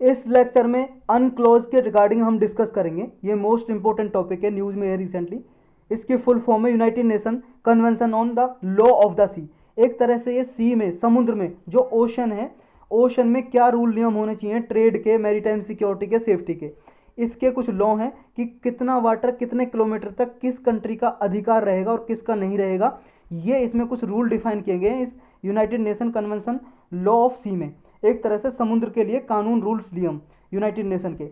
इस लेक्चर में अनक्लोज के रिगार्डिंग हम डिस्कस करेंगे। ये मोस्ट इंपॉर्टेंट टॉपिक है, न्यूज़ में है रिसेंटली। इसकी फुल फॉर्म है United Nation convention on the law of the sea. एक तरह से ये सी में, समुद्र में जो ओशन है, ओशन में क्या रूल नियम होने चाहिए ट्रेड के, मैरीटाइम सिक्योरिटी के, सेफ्टी के, इसके कुछ लॉ हैं कि कितना वाटर कितने किलोमीटर तक किस कंट्री का अधिकार रहेगा और किसका नहीं रहेगा। ये इसमें कुछ रूल डिफाइन किए गए हैं इस United Nation convention law of sea में। एक तरह से समुद्र के लिए कानून, रूल्स, नियम यूनाइटेड नेशन के।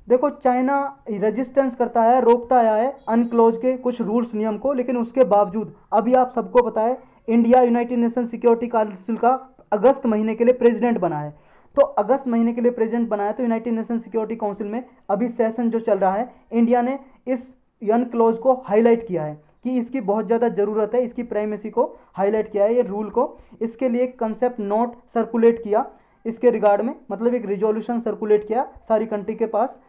देखो, चाइना रेजिस्टेंस करता है, रोकता आया है अनक्लोज के कुछ रूल्स नियम को, लेकिन उसके बावजूद अभी आप सबको पता है India United nation security council का अगस्त महीने के लिए प्रेसिडेंट बना है। तो अगस्त महीने के लिए प्रेसिडेंट बना है, तो यूनाइटेड नेशन सिक्योरिटी काउंसिल में अभी सेशन जो चल रहा है, इंडिया ने इस अनक्लोज को हाईलाइट किया है कि इसकी बहुत ज़्यादा ज़रूरत है, इसकी प्राइमेसी को हाईलाइट किया है, ये रूल को। इसके लिए एक कंसेप्ट नोट सर्कुलेट किया इसके रिगार्ड में, मतलब एक रिजोल्यूशन सर्कुलेट किया सारी कंट्री के पास।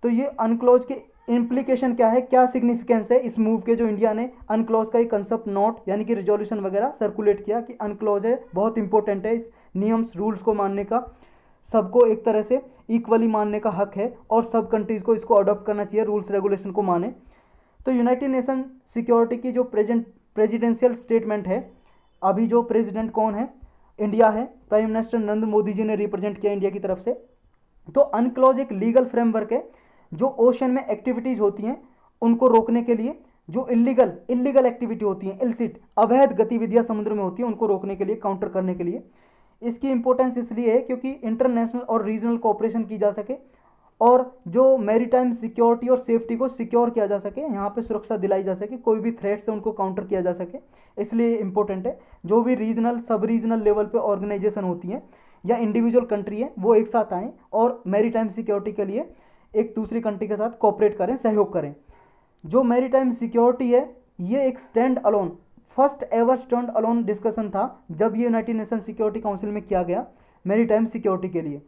तो ये अनक्लोज के इम्प्लीकेशन क्या है, क्या सिग्निफिकेंस है इस मूव के, जो इंडिया ने अनक्लोज का एक कंसेप्ट नोट यानी कि रिजोल्यूशन वगैरह सर्कुलेट किया कि अनक्लोज है, बहुत इंपॉर्टेंट है, इस नियम्स रूल्स को मानने का सबको एक तरह से इक्वली मानने का हक है और सब कंट्रीज़ को इसको अडॉप्ट करना चाहिए, रूल्स रेगुलेशन को माने। तो यूनाइटेड नेशन सिक्योरिटी की जो प्रेजिडेंशियल स्टेटमेंट है, अभी जो प्रेसिडेंट कौन है, इंडिया है, प्राइम मिनिस्टर नरेंद्र मोदी जी ने रिप्रेजेंट किया इंडिया की तरफ से। तो अनक्लोज एक लीगल फ्रेमवर्क है जो ओशन में एक्टिविटीज़ होती हैं उनको रोकने के लिए, जो इलीगल एक्टिविटी होती हैं, इलसिट अवैध गतिविधियां समुद्र में होती हैं, उनको रोकने के लिए, काउंटर करने के लिए। इसकी इंपॉर्टेंस इसलिए है क्योंकि इंटरनेशनल और रीजनल कोऑपरेशन की जा सके और जो मैरीटाइम सिक्योरिटी और सेफ्टी को सिक्योर किया जा सके, यहाँ पे सुरक्षा दिलाई जा सके, कोई भी थ्रेट से उनको काउंटर किया जा सके, इसलिए इंपॉर्टेंट है। जो भी रीजनल, सब रीजनल लेवल पे ऑर्गेनाइजेशन होती हैं या इंडिविजुअल कंट्री है, वो एक साथ आएँ और मैरीटाइम सिक्योरिटी के लिए एक दूसरी कंट्री के साथ कोऑपरेट करें, सहयोग करें। जो मैरीटाइम सिक्योरिटी है, ये एक stand alone, first ever stand alone discussion था जब ये यूनाइटेड नेशन सिक्योरिटी काउंसिल में किया गया मैरीटाइम सिक्योरिटी के लिए।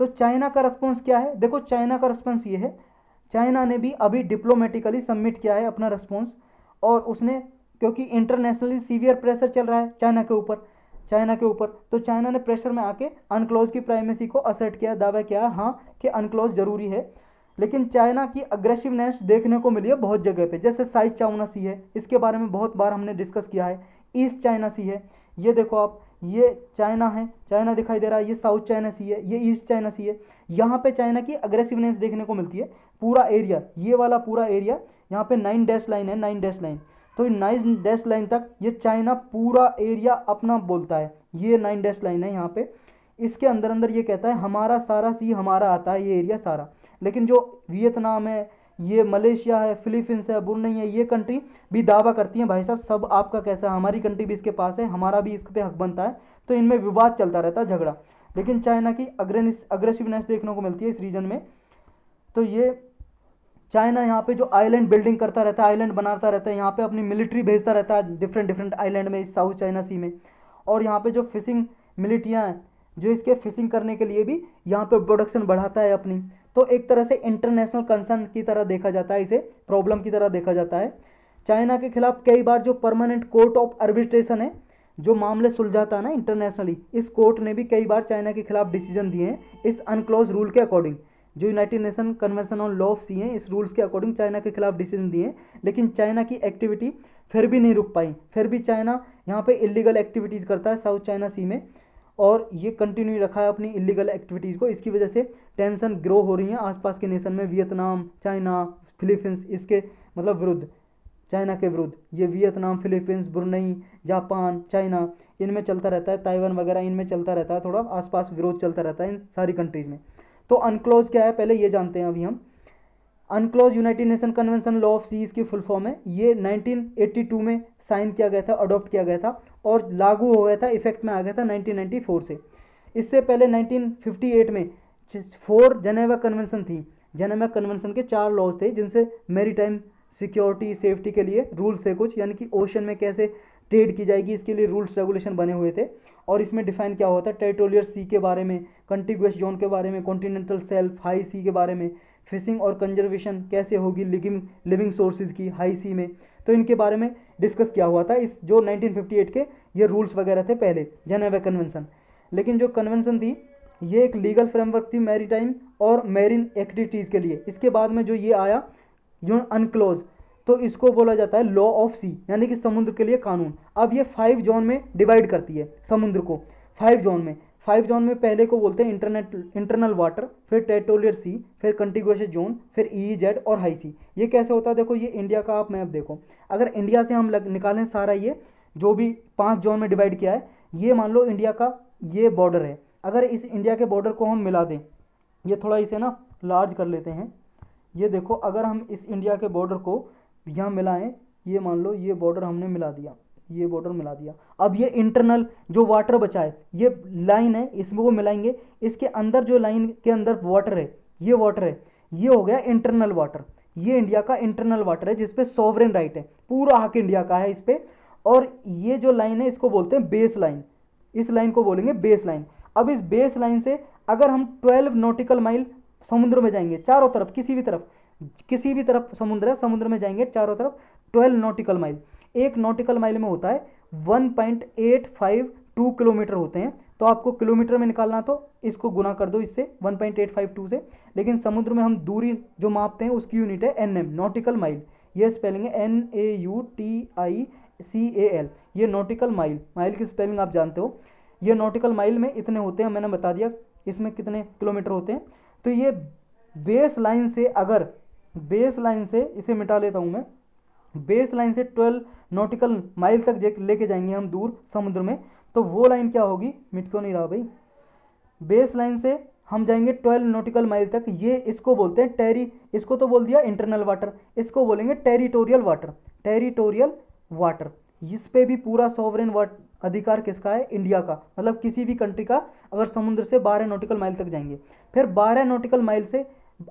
तो चाइना का रिस्पॉन्स क्या है? देखो, चाइना का रिस्पॉन्स ये है, चाइना ने भी अभी डिप्लोमेटिकली सबमिट किया है अपना रिस्पॉन्स, और उसने, क्योंकि इंटरनेशनली सीवियर प्रेशर चल रहा है चाइना के ऊपर, तो चाइना ने प्रेशर में आके अनक्लोज की प्राइमेसी को असर्ट किया, दावा किया हाँ कि अनक्लोज जरूरी है। लेकिन चाइना की अग्रेसिवनेस देखने को मिली है बहुत जगह पे, जैसे साउथ चाइना सी है, इसके बारे में बहुत बार हमने डिस्कस किया है। ईस्ट चाइना सी है, ये देखो आप, ये चाइना है, चाइना दिखाई दे रहा है, ये साउथ चाइना सी है, ये ईस्ट चाइना सी है। यहाँ पे चाइना की अग्रेसिवनेस देखने को मिलती है। पूरा एरिया, ये वाला पूरा एरिया, यहाँ पे 9 डैश लाइन है, 9 डैश लाइन, तो 9 डैश लाइन तक ये चाइना पूरा एरिया अपना बोलता है। ये 9 डैश लाइन है यहाँ पे, इसके अंदर अंदर ये कहता है हमारा सारा सी हमारा आता है, ये एरिया सारा। लेकिन जो वियतनाम है, ये मलेशिया है, फिलीपींस है, ब्रुनेई है, ये कंट्री भी दावा करती हैं भाई साहब सब आपका कैसा है, हमारी कंट्री भी इसके पास है, हमारा भी इस पे हक बनता है। तो इनमें विवाद चलता रहता है, झगड़ा। लेकिन चाइना की अग्रेसिवनेस देखने को मिलती है इस रीजन में। तो ये चाइना यहाँ पे जो आइलैंड बिल्डिंग करता रहता है, आइलैंड बनाता रहता है, यहाँ पे अपनी मिलिट्री भेजता रहता है डिफरेंट आइलैंड में, इस साउथ चाइना सी में। और यहाँ पे जो फिशिंग मिलिट्रियाँ हैं, जो इसके फिशिंग करने के लिए भी यहाँ पे प्रोडक्शन बढ़ाता है अपनी। तो एक तरह से इंटरनेशनल कंसर्न की तरह देखा जाता है, इसे प्रॉब्लम की तरह देखा जाता है। चाइना के खिलाफ कई बार जो परमानेंट कोर्ट ऑफ आर्बिट्रेशन है, जो मामले सुलझाता है ना इंटरनेशनली, इस कोर्ट ने भी कई बार चाइना के खिलाफ डिसीजन दिए हैं इस अनक्लोज रूल के अकॉर्डिंग। जो United Nation convention on law of sea है, इस रूल्स के अकॉर्डिंग चाइना के खिलाफ डिसीजन दिए। लेकिन चाइना की एक्टिविटी फिर भी नहीं रुक पाई, फिर भी चाइना यहाँ पे इलीगल एक्टिविटीज़ करता है साउथ चाइना सी में, और ये कंटिन्यू रखा है अपनी इलीगल एक्टिविटीज़ को। इसकी वजह से टेंशन ग्रो हो रही है आसपास के नेशन में, वियतनाम, चाइना, फिलीपींस, इसके मतलब विरुद्ध, चाइना के विरुद्ध ये Vietnam, Philippines, Brunei, Japan, China, इनमें चलता रहता है, ताइवान वगैरह, इनमें चलता रहता है, थोड़ा आसपास विरोध चलता रहता है इन सारी कंट्रीज़ में। तो अनक्लोज क्या है पहले ये जानते हैं अभी हम। UNCLOS United Nation convention law of Seas की फुल फॉर्म है। ये 1982 में साइन किया गया था, अडॉप्ट किया गया था और लागू हो गया था, इफेक्ट में आ गया था 1994 से। इससे पहले 1958 में 4 जेनेवा कन्वेंशन थी। जेनेवा कन्वेंशन के 4 लॉज थे, जिनसे मैरीटाइम सिक्योरिटी, सेफ्टी के लिए रूल्स थे कुछ, यानी कि ओशन में कैसे ट्रेड की जाएगी इसके लिए रूल्स रेगुलेशन बने हुए थे। और इसमें डिफाइन क्या होता है, टेरिटोरियल सी के बारे में, कंटिगुअस जोन के बारे में, कॉन्टिनेंटल सेल्फ, हाई सी के बारे में, फिशिंग और कंजर्वेशन कैसे होगी लिविंग सोर्सेज की हाई सी में, तो इनके बारे में डिस्कस किया हुआ था इस जो 1958 के ये रूल्स वगैरह थे पहले, जेनेवा कन्वेंशन। लेकिन जो कन्वेंशन थी ये एक लीगल फ्रेमवर्क थी मैरीटाइम और मेरीन एक्टिविटीज़ के लिए। इसके बाद में जो ये आया जो अनक्लोज, तो इसको बोला जाता है लॉ ऑफ सी, यानी कि समुद्र के लिए कानून। अब ये 5 जोन में डिवाइड करती है समुद्र को, 5 जोन में। 5 जोन में पहले को बोलते हैं इंटरनल वाटर, फिर टेरिटोरियल सी, फिर कंटिगुअस जोन, फिर ईईजेड और हाई सी। ये कैसे होता है देखो, ये इंडिया का आप मैप देखो, अगर इंडिया से हम निकालें सारा ये जो भी 5 जोन में डिवाइड किया है, ये मान लो इंडिया का ये बॉर्डर है। अगर इस इंडिया के बॉर्डर को हम मिला दें, ये थोड़ा इसे ना लार्ज कर लेते हैं, ये देखो अगर हम इस इंडिया के बॉर्डर को यहाँ मिलाएं, ये मान लो ये बॉर्डर हमने मिला दिया, ये बॉर्डर मिला दिया। अब ये इंटरनल जो वाटर बचा है, ये लाइन है, इसमें वो मिलाएंगे, इसके अंदर जो लाइन के अंदर वाटर है, ये वाटर है, ये हो गया इंटरनल वाटर। ये इंडिया का इंटरनल वाटर है जिसपे सॉवरेन राइट है, पूरा हक इंडिया का है इस पे। और ये जो लाइन है इसको बोलते हैं बेस लाइन, इस लाइन को बोलेंगे बेस लाइन। अब इस बेस लाइन से अगर हम 12 नॉटिकल माइल समुद्र में जाएंगे, चारों तरफ किसी भी तरफ समुद्र है, समुद्र में जाएंगे चारों तरफ 12 नॉटिकल माइल। एक नॉटिकल माइल में होता है 1.852 किलोमीटर होते हैं। तो आपको किलोमीटर में निकालना, तो इसको गुना कर दो इससे 1.852 से। लेकिन समुद्र में हम दूरी जो मापते हैं उसकी यूनिट है एनएम, नॉटिकल माइल। ये स्पेलिंग है NAUTICAL, ये नॉटिकल माइल। माइल की स्पेलिंग आप जानते हो। ये नॉटिकल माइल में इतने होते हैं, मैंने बता दिया इसमें कितने किलोमीटर होते हैं। तो ये बेस लाइन से, अगर बेस लाइन से इसे मिटा लेता हूँ मैं, बेस लाइन से 12 नॉटिकल माइल तक लेके जाएंगे हम दूर समुद्र में, तो वो लाइन क्या होगी, मिट क्यों नहीं रहा भाई, बेस लाइन से हम जाएंगे 12 नॉटिकल माइल तक। ये इसको बोलते हैं इसको तो बोल दिया इंटरनल वाटर, इसको बोलेंगे टेरिटोरियल वाटर। टेरिटोरियल वाटर, इस पे भी पूरा सॉवरेन अधिकार किसका है, इंडिया का, मतलब किसी भी कंट्री का। अगर समुद्र से 12 नॉटिकल माइल तक जाएंगे, फिर 12 नॉटिकल माइल से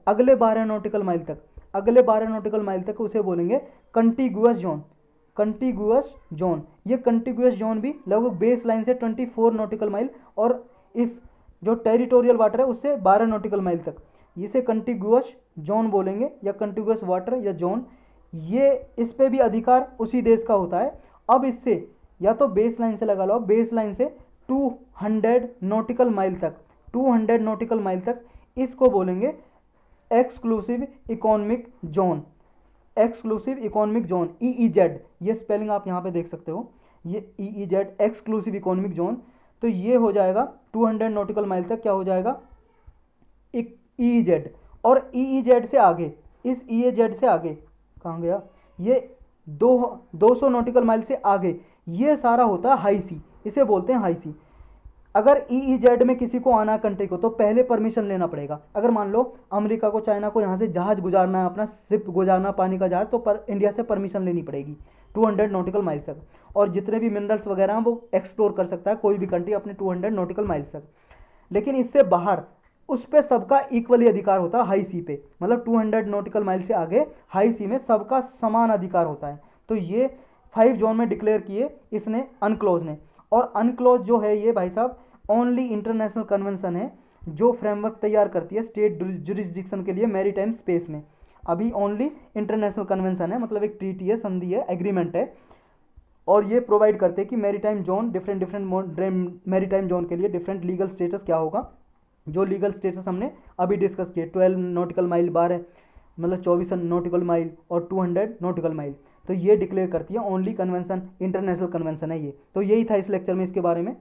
अगले 12 नॉटिकल माइल तक, अगले 12 नॉटिकल माइल तक उसे बोलेंगे कंटिगुअस जोन। कंटिगुअस जोन, ये कंटिगुअस जोन भी लगभग बेस लाइन से 24 नॉटिकल माइल और इस जो टेरिटोरियल वाटर है उससे 12 नॉटिकल माइल तक, इसे कंटिगुअस जोन बोलेंगे या कंटिगुअस वाटर या जोन। ये इस पे भी अधिकार उसी देश का होता है। अब इससे या तो बेस लाइन से लगा लो, बेस लाइन से 200 नॉटिकल माइल तक, 200 नॉटिकल माइल तक, इसको बोलेंगे exclusive economic zone. Exclusive economic zone, EEZ, ये स्पेलिंग आप यहाँ पे देख सकते हो, ये EEZ एक्सक्लूसिव इकोनॉमिक जोन। तो ये हो जाएगा 200 नॉटिकल माइल तक, क्या हो जाएगा, EEZ। और EEZ से आगे, इस EEZ से आगे कहाँ गया, ये 200 नॉटिकल माइल से आगे ये सारा होता है हाई सी, इसे बोलते हैं हाई सी। अगर EEZ में किसी को आना कंट्री को, तो पहले परमिशन लेना पड़ेगा। अगर मान लो अमेरिका को, चाइना को यहाँ से जहाज गुजारना है, अपना शिप गुजारना, पानी का जहाज, तो इंडिया से परमिशन लेनी पड़ेगी 200 नॉटिकल माइल्स तक। और जितने भी मिनरल्स वगैरह हैं वो एक्सप्लोर कर सकता है कोई भी कंट्री अपने 200 नॉटिकल माइल्स तक। लेकिन इससे बाहर उस पर सबका इक्वली अधिकार होता है हाई सी पे, मतलब 200 नॉटिकल माइल से आगे हाई सी में सबका समान अधिकार होता है। तो ये 5 जोन में डिक्लेयर किए इसने, अनक्लोज ने। और अनक्लोज जो है ये भाई साहब ओनली इंटरनेशनल कन्वेंशन है जो फ्रेमवर्क तैयार करती है स्टेट जुरिस्डिक्शन के लिए मैरीटाइम स्पेस में। अभी ओनली इंटरनेशनल कन्वेंशन है, मतलब एक ट्रीटी है, संधि है, एग्रीमेंट है। और ये प्रोवाइड करते हैं कि maritime zone, different maritime zone के लिए डिफरेंट लीगल स्टेटस क्या होगा। जो लीगल स्टेटस हमने अभी डिस्कस किए, 12 नॉटिकल माइल, 12 मतलब 24 नॉटिकल माइल और 200 नॉटिकल माइल, तो ये डिक्लेयर करती है ओनली कन्वेंशन, इंटरनेशनल कन्वेंशन है ये। तो यही था इस लेक्चर में इसके बारे में।